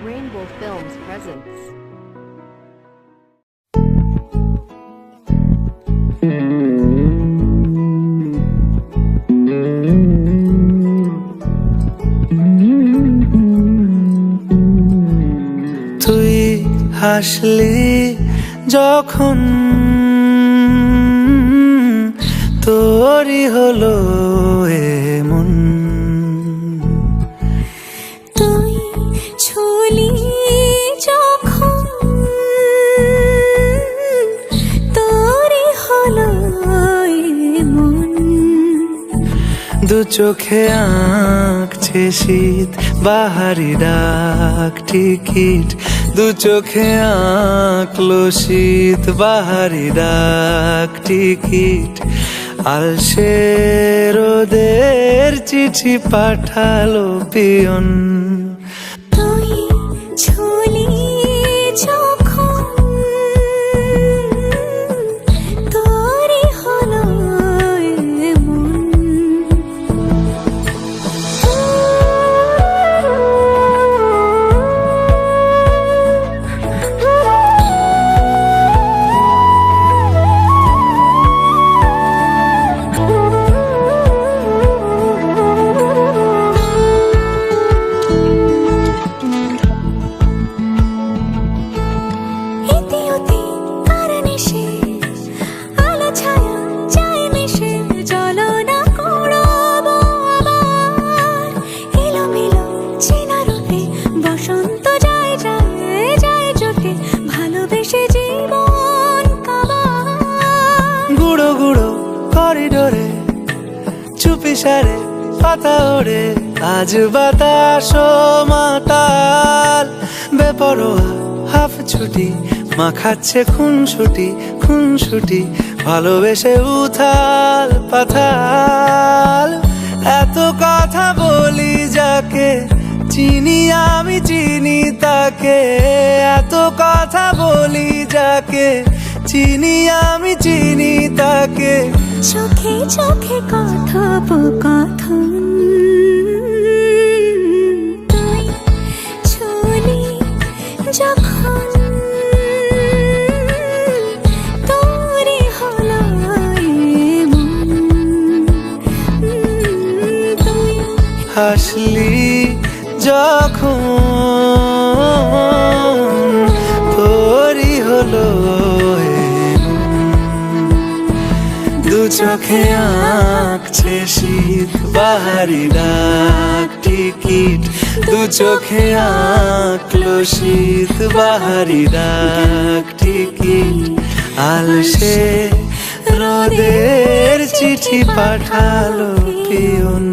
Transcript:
Rainbow Films presents. তুই হাসলি যখন তোরই হলো এমন, তুই ছুলি যখন তোরই হলো এমন। দু চোখে আঁকছে শীত বাহারি ডাক টিকিট, দু চোখে আঁকলো শীত বাহারি ডাক টিকিট। আলসে রোদের চিঠি পাঠালো পিয়ন, তুই ছুলি যখন তোরই হলো এমন। গুঁড়ো গুঁড়ো করিডোরে চুপি সারে পাতা ওড়ে, আজ বাতাস মাতাল বেপরোয়া হাফ ছুটি মাখাচ্ছে খুনসুটি ভালোবেসে উথাল পাথাল। এত কথা বলি যাকে চিনি আমি চিনি তাকে, এত কথা বলি যাকে চিনি আমি চিনি তাকে। চোখে চোখে কথোপকথন, তুই ছুলি যখন তোরই হলো এমন। তুই হাসলি যখন তোরই হলো দু চোখে আঁকছে শীত বাহারি ডাক টিকিট, দু চোখে আঁকলো শীত বাহারি ডাক টিকিট। আলসে রোদের চিঠি পাঠালো পিয়ন।